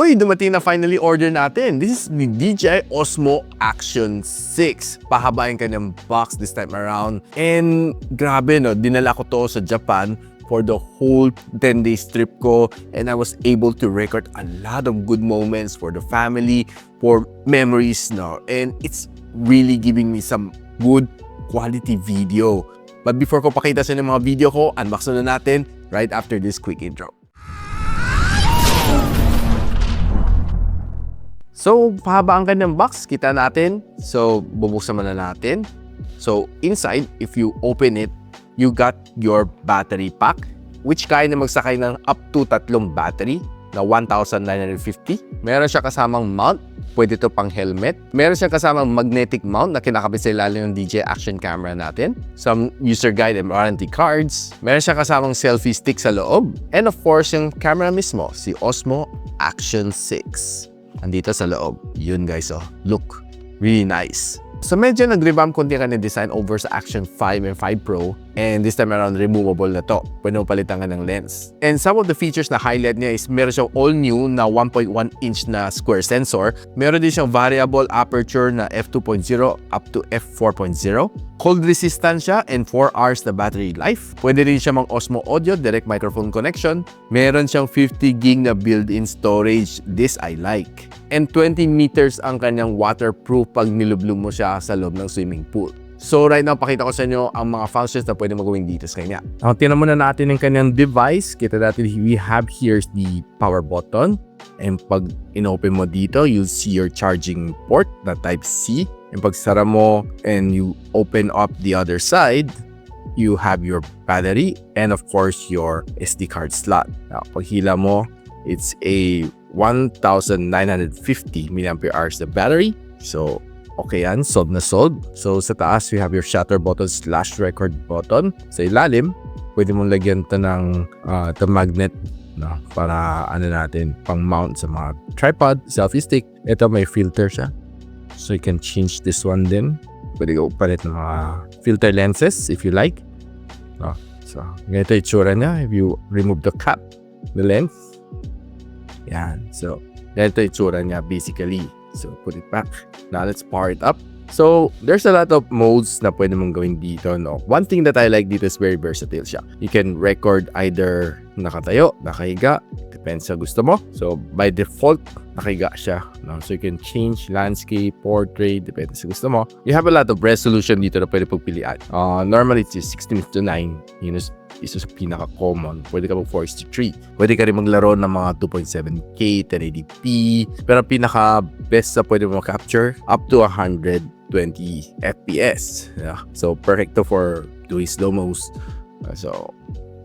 Uy, dumating na finally order natin. This is the DJI OSMO Action 6. Pahabain kanyang box this time around. And grabe no, dinala ko to sa Japan for the whole 10-day trip ko. And I was able to record a lot of good moments for the family, for memories no. And it's really giving me some good quality video. But before ko pakita sa inyo mga video ko, unbox na natin right after this quick intro. So, pahaba ang kanyang box, kita natin. So, bubuksan muna natin. So, inside, if you open it, you got your battery pack, which kaya na magsakay ng up to 3 battery na 1,950. Meron siya kasamang mount, pwede ito pang helmet. Meron siya kasamang magnetic mount na kinakabit sa ilalim ng DJI action camera natin. Some user guide and warranty cards. Meron siya kasamang selfie stick sa loob. And of course, yung camera mismo, si Osmo Action 6. Andito sa loob. Yun guys, oh. Look. Really nice. So medyo nag-revamp konti ka na design over sa Action 5 and 5 Pro. And this time around, removable na to. Pwede mo palitan ka ng lens. And some of the features na highlight niya is meron siyang all new na 1.1 inch na square sensor. Meron din siyang variable aperture na f2.0 up to f4.0. Cold resistant siya and 4 hours na battery life. Pwede rin siya mang Osmo Audio direct microphone connection. Meron siyang 50 gig na built-in storage. This I like. And 20 meters ang kanyang waterproof pag nilublog mo siya sa loob ng swimming pool. So right now, pakita ko sa inyo ang mga functions na pwede magawin dito sa kanya. Tingnan muna natin yung kanyang device. Kita natin, we have here the power button. And pag in-open mo dito, you'll see your charging port na type C. And pag sara mo and you open up the other side, you have your battery and of course your SD card slot. Now, pag hila mo, it's a 1,950 mAh na battery. So, okay yan, solve na solve. So, sa taas, we have your shutter button / record button. Sa ilalim, pwede mong lagyan ito ng magnet no, para natin, pang mount sa mga tripod, selfie stick. Ito may filter siya. So, you can change this one din. Pwede ka upalit ng mga filter lenses if you like. No. So, ganito yung tsura niya. If you remove the cap, the lens. Yan. So, ganito yung tsura niya basically. So, put it back. Now, let's power it up. So, there's a lot of modes na pwede mong gawin dito, no? One thing that I like dito is very versatile siya. You can record either nakatayo, nakahiga, depends sa gusto mo. So, by default, nakahiga siya, no? So, you can change landscape, portrait, depends sa gusto mo. You have a lot of resolution dito na pwede pagpilian. Normally, it's 16:9. Yun is isa sa pinaka-common. Pwede ka mag 4:3. Pwede ka rin maglaro ng mga 2.7K, 1080p. Pero pinaka-best sa pwede mo capture up to 120 FPS. Yeah. So, perfect to for doing slow-mos. So,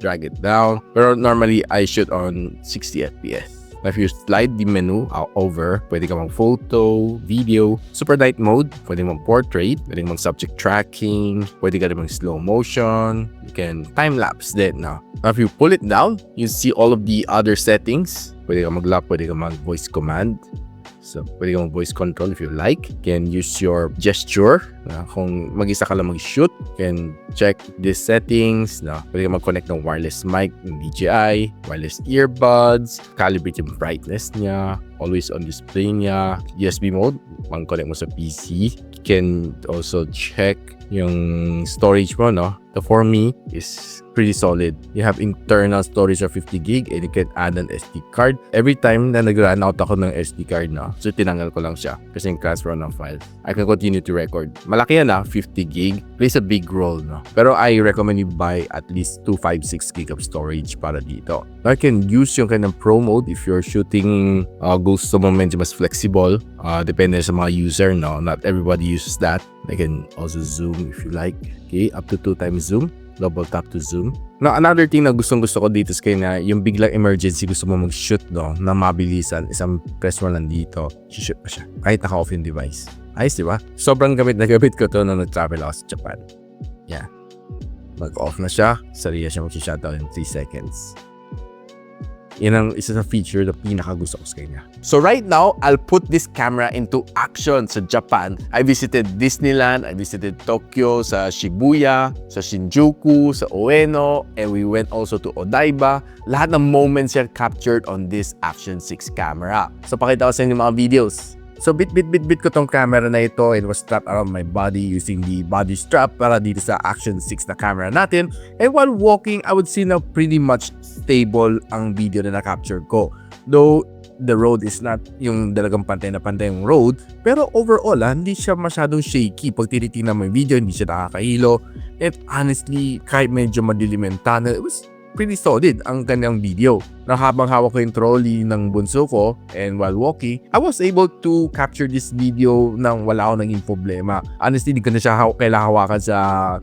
drag it down. Pero normally, I shoot on 60 FPS. If you slide the menu over, pwede ka mag-photo, video, super night mode, pwede mag-portrait, pwede mag-subject tracking, pwede ka rin mag-slow motion, you can time-lapse din. Now, if you pull it down, you see all of the other settings. Pwede ka mag-lock, pwede ka mag-voice command. So, pwede ka mag-voice control if you like. You can use your gesture. Kung mag-isa ka lang mag-shoot, you can check these settings. Pwede ka mag-connect ng wireless mic ng DJI, wireless earbuds, calibrate yung brightness niya, always on display niya, USB mode, mag-connect mo sa PC. You can also check yung storage mo, no? So for me, is pretty solid. You have internal storage of 50 gig and you can add an SD card. Every time na nag-run out ako ng SD card, no? So tinanggal ko lang siya kasi yung transfer ng file. I can continue to record. Malaki yan, 50 gig. Plays a big role, no? Pero I recommend you buy at least 256 gig of storage para dito. Now, you can use yung kanyang Pro mode if you're shooting gusto mo medyo mas flexible. Depende sa mga user, no? Not everybody uses that. I can also zoom if you like. Okay, up to 2 times zoom. Double tap to zoom. Now, another thing na gustong-gusto ko dito is kaya yung biglang emergency gusto mo mag-shoot, no? Na mabilisan. Isang press mo lang dito. Shoot pa siya. Kahit naka-off yung device. Ayos, di ba? Sobrang gamit na gamit ko to nung nag-travel ako sa Japan. Yeah. Mag-off na siya. Sariya siya mag-shutdown in 3 seconds. Yan ang isa sa feature na pinakagusto ko sa kanya. So right now, I'll put this camera into action sa Japan. I visited Disneyland, I visited Tokyo, sa Shibuya, sa Shinjuku, sa Ueno, and we went also to Odaiba. Lahat ng moments yan captured on this Action 6 camera. So pakita ko sa inyo mga videos. So bit ko tong camera na ito. It was strapped around my body using the body strap para dito sa Action 6 na camera natin. And while walking, I would say na pretty much stable ang video na na-capture ko. Though the road is not yung talagang pantay na pantay yung road, pero overall hindi siya masyadong shaky. Pag tinitingnan mo yung video, hindi siya nakakahilo. And honestly, kahit medyo madilim yung tunnel, it was pretty solid ang kanyang video. Na habang hawak ko yung trolley ng bunso ko and while walking, I was able to capture this video nang wala ako naging problema. Honestly, di ko na siya kailangan hawakan sa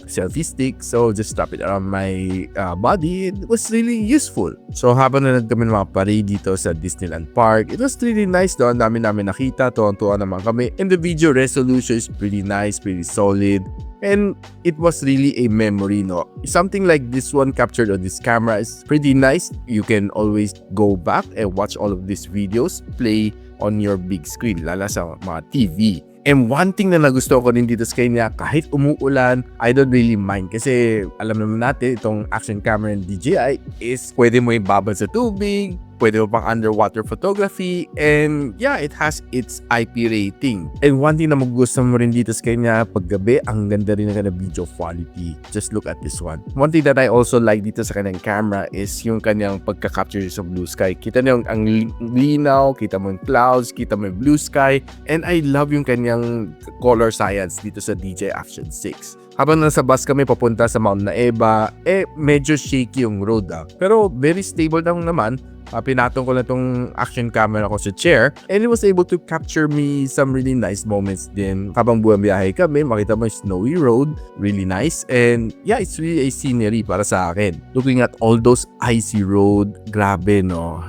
selfie stick, so just strap it around my body. It was really useful. So habang nanonood kami ng mga parade dito sa Disneyland Park, it was really nice doon. Dami namin nakita, tuwang-tuwa naman kami. And the video resolution is pretty nice, pretty solid. And it was really a memory, no? Something like this one captured on this camera is pretty nice. You can always go back and watch all of these videos play on your big screen, lalo sa mga TV. And one thing na nagustuhan ko din dito sa kanya, kahit umuulan, I don't really mind. Kasi alam naman natin, itong action camera ng DJI is pwede mo ibabad sa tubig, pwede mo pang underwater photography, and yeah, it has its IP rating. And one thing na magugustuhan mo rin dito sa kanya, paggabi, ang ganda rin ng kanyang video quality. Just look at this one. One thing that I also like dito sa kanyang camera is yung kanyang pagka-capture sa blue sky. Kita niyo ang linaw, kita mo yung clouds, kita mo yung blue sky, and I love yung kanyang color science dito sa DJI Action 6. Habang nasa bus kami papunta sa Mount Naeba, medyo shaky yung road pero very stable lang naman. Pinatong ko na tong action camera ko sa chair and it was able to capture me some really nice moments din. Habang bumabiyahe kami, makita mo yung snowy road, really nice, and yeah, it's really a scenery para sa akin. Looking at all those icy road, grabe no.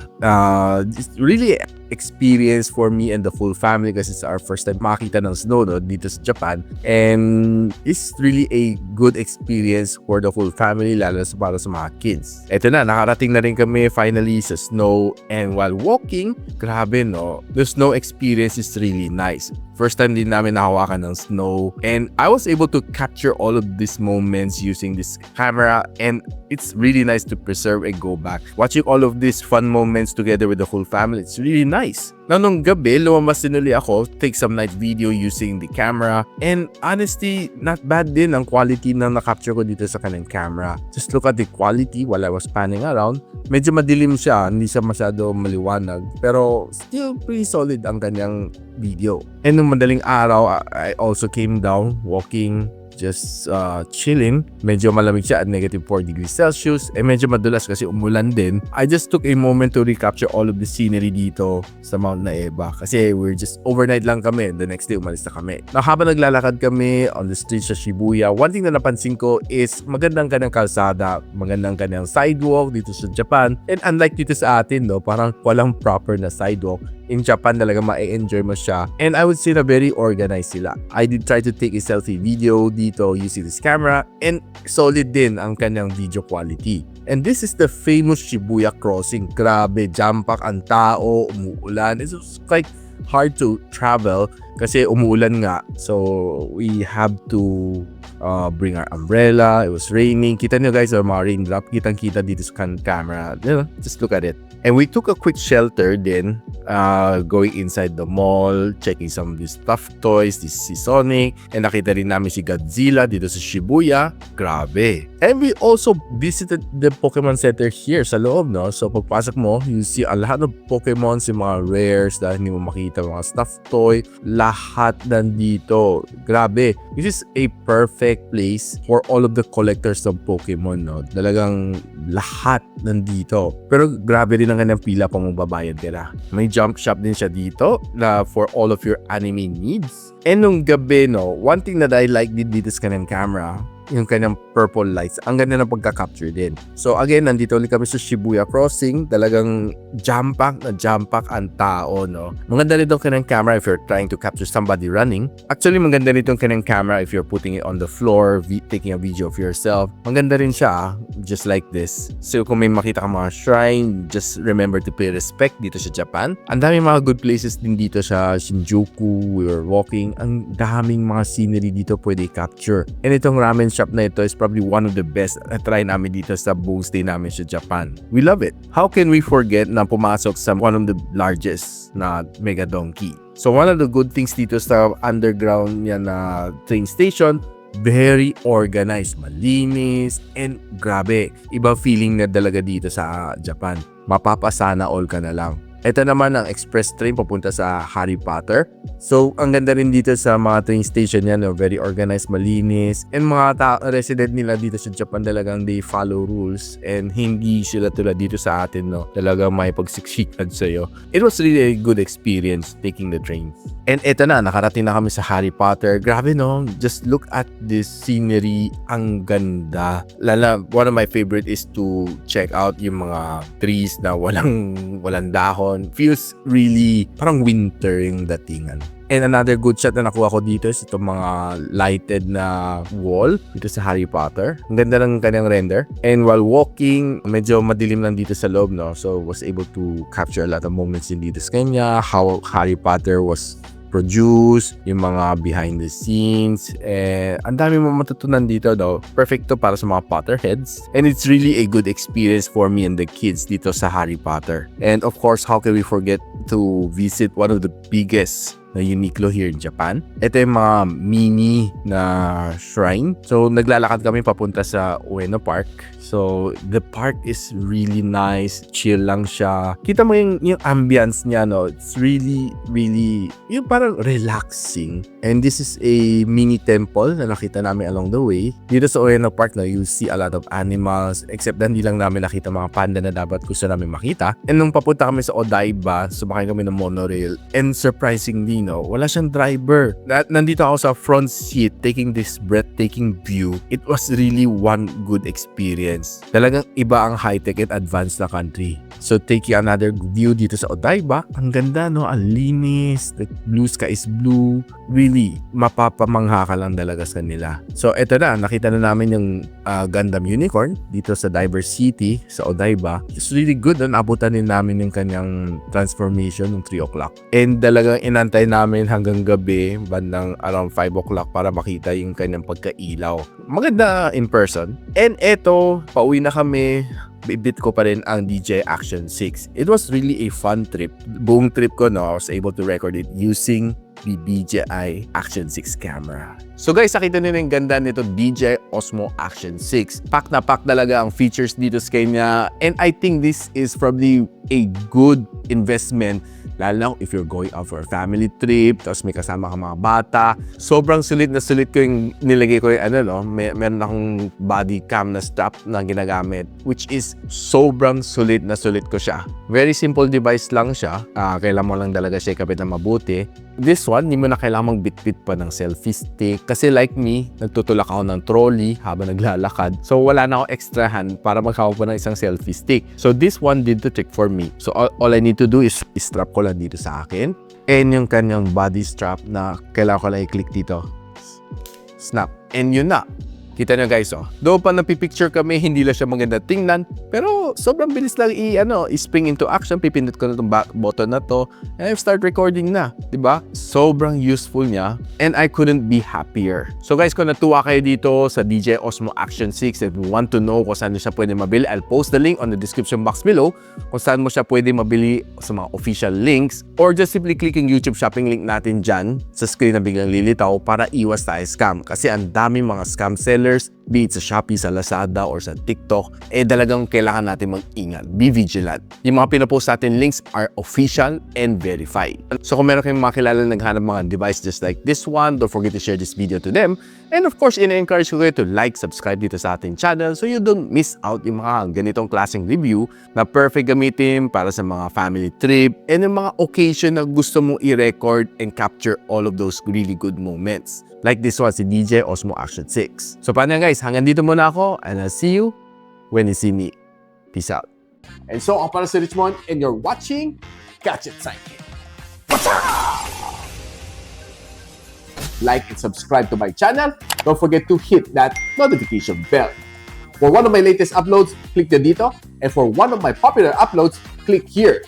It's really experience for me and the full family kasi it's our first time makita ng snow dito sa Japan, and it's really a good experience for the full family, lalo para sa mga kids. Eto na, nakarating na rin kami finally sa snow, and while walking, grabe no, the snow experience is really nice. First time din namin nahawakan ng snow, and I was able to capture all of these moments using this camera, and it's really nice to preserve and go back. Watching all of these fun moments together with the whole family, it's really nice. Now, nung gabi, lumabas din ulit ako, take some night video using the camera, and honestly, not bad din ang quality na na-capture ko dito sa kanyang camera. Just look at the quality while I was panning around. Medyo madilim siya, hindi siya masyado maliwanag, pero still pretty solid ang kanyang video. And nung madaling araw, I also came down walking, just chilling. Medyo malamig siya at -4 degrees Celsius. Medyo madulas kasi umulan din. I just took a moment to recapture all of the scenery dito sa Mount Naeba kasi we're just overnight lang kami. The next day, umalis na kami. Now, habang naglalakad kami on the street sa Shibuya, one thing na napansin ko is magandang kanyang kalsada, magandang kanyang sidewalk dito sa Japan. And unlike dito sa atin, no, parang walang proper na sidewalk. In Japan talaga ma-enjoy mo siya. And I would say na very organized sila. I did try to take a selfie video dito using this camera, and solid din ang kanyang video quality. And this is the famous Shibuya crossing. Grabe, jam-pack ang tao, umuulan. It was quite hard to travel kasi umuulan nga. So we have to bring our umbrella. It was raining. Kita nyo guys, mga raindrop. Kitang-kita dito sa camera. You know, just look at it. And we took a quick shelter then, going inside the mall, checking some of these stuffed toys, this si Sonic, and nakita rin namin si Godzilla dito sa Shibuya. Grabe. And we also visited the Pokemon Center here sa loob, no? So pagpasok mo, you see a lahat ng Pokemon, si mga rares, dahil hindi mo makita mga stuffed toy, lahat nandito. Grabe. This is a perfect place for all of the collectors of Pokemon, no? Talagang lahat nandito. Pero grabe rin ang kanyang pila kung magbabayad ka na. May jump shop din siya dito na for all of your anime needs. And nung gabi, no, one thing that I like dito sa kanyang camera, yung kanyang purple lights. Ang ganda ng pagka-capture din. So again, nandito ulit kami sa Shibuya Crossing. Talagang jam-pack ang tao, no? Maganda rin itong kanyang camera if you're trying to capture somebody running. Actually, maganda rin itong kanyang camera if you're putting it on the floor, taking a video of yourself. Maganda rin siya, just like this. So kung may makita ka mga shrine, just remember to pay respect dito sa Japan. Ang daming mga good places din dito sa Shinjuku. We were walking. Ang daming mga scenery dito pwede capture. And itong ramen shop na ito is probably one of the best na try namin dito sa buong stay namin sa Japan. We love it. How can we forget na pumasok sa one of the largest na mega donkey? So one of the good things dito sa underground yan na train station, very organized, malinis, and grabe, iba feeling na dalaga dito sa Japan. Mapapasana all ka na lang. Ito naman ang express train papunta sa Harry Potter. So, ang ganda rin dito sa mga train station yan, no? Very organized, malinis. And mga resident nila dito sa Japan talagang they follow rules. And hindi sila tulad dito sa atin, no? Talagang may pagsiksikan sa'yo. It was really a good experience taking the train. And ito na, nakarating na kami sa Harry Potter. Grabe, no? Just look at this scenery. Ang ganda. Lala, one of my favorite is to check out yung mga trees na walang dahon. Feels really parang winter yung datingan. And another good shot na nakuha ko dito is itong mga lighted na wall dito sa Harry Potter. Ang ganda ng kanyang render. And while walking, medyo madilim lang dito sa loob, no? So was able to capture a lot of moments din dito sa kanya. How Harry Potter was produce, yung mga behind the scenes, ang dami mo matutunan dito daw. Perfect to para sa mga Potterheads. And it's really a good experience for me and the kids dito sa Harry Potter. And of course, how can we forget to visit one of the biggest na Uniqlo here in Japan. Ito yung mga mini na shrine. So, naglalakad kami papunta sa Ueno Park. So, the park is really nice. Chill lang siya. Kita mo yung ambience niya, no? It's really, really, yung parang relaxing. And this is a mini temple na nakita namin along the way. Dito sa Ueno Park, no, you see a lot of animals. Except na hindi lang namin nakita mga panda na dapat gusto namin makita. And nung papunta kami sa Odaiba, sumakay kami ng monorail. And surprisingly, no, wala siyang driver. Nandito ako sa front seat taking this breathtaking view. It was really one good experience. Talagang iba ang high-tech at advanced na country. So take you another view dito sa Odaiba. Ang ganda, no? Ang linis. The blue sky is blue. Really, mapapamangha ka lang talaga sa nila. So eto na, nakita na namin yung Gundam Unicorn dito sa Diver City sa Odaiba. It's really good. Abutan din namin yung kanyang transformation ng 3 o'clock. And talagang inantay namin hanggang gabi, bandang around 5 o'clock para makita yung kanyang pagkailaw. Maganda in person. And eto, pauwi na kami. Bit ko pa rin ang DJI Action 6. It was really a fun trip. Buong trip ko, no, I was able to record it using the DJI Action 6 camera. So guys, nakita nyo yung ganda nito DJI OSMO Action 6. Pack na pack talaga ang features dito sa kanya. And I think this is probably a good investment, lalo na if you're going out for a family trip, tapos may kasama ka mga bata. Sobrang sulit na sulit ko yung nilagay ko yung meron akong body cam na strap na ginagamit, which is sobrang sulit na sulit ko siya. Very simple device lang siya. Kailangan mo lang talaga siya ikabit na mabuti. This one, hindi mo na kailangan magbitbit pa ng selfie stick. Kasi like me, nagtutulak ako ng trolley habang naglalakad. So wala na ako extra hand para maghawak pa ng isang selfie stick. So this one did the trick for me. So all I need to do is strap ko lang dito sa akin. And yung kanyang body strap na kailangan ko lang i-click dito. Snap. And yun na. Kita nyo guys, oh. Though pa napipicture kami, hindi lang siya maganda tingnan. Pero sobrang bilis lang i-spring into action. Pipindot ko na itong back button na to. And I start recording na. Diba? Sobrang useful niya. And I couldn't be happier. So guys, kung natuwa kayo dito sa DJI OSMO Action 6 and want to know kung saan mo siya pwede mabili, I'll post the link on the description box below kung saan mo siya pwede mabili sa mga official links. Or just simply click yung YouTube shopping link natin dyan sa screen na biglang lilitaw para iwas tayo scam. Kasi ang daming mga scam sellers, be it sa Shopee, sa Lazada, or sa TikTok, talagang kailangan natin mag-ingat. Be vigilant. Yung mga pinapost natin links are official and verified. So kung meron kayong mga kilala naghanap mga device just like this one, don't forget to share this video to them. And of course, ina-encourage ko kayo to like, subscribe dito sa ating channel so you don't miss out yung mga ganitong klaseng review na perfect gamitin para sa mga family trip and yung mga occasion na gusto mong i-record and capture all of those really good moments. Like this one, si DJI OSMO Action 6. So paano yan guys? guys, hanggang dito muna ako and I'll see you when you see me. Peace out. And so, ako para si Richmond and you're watching Gadget Sidekick. Like and subscribe to my channel. Don't forget to hit that notification bell. For one of my latest uploads, click the dito. And for one of my popular uploads, click here.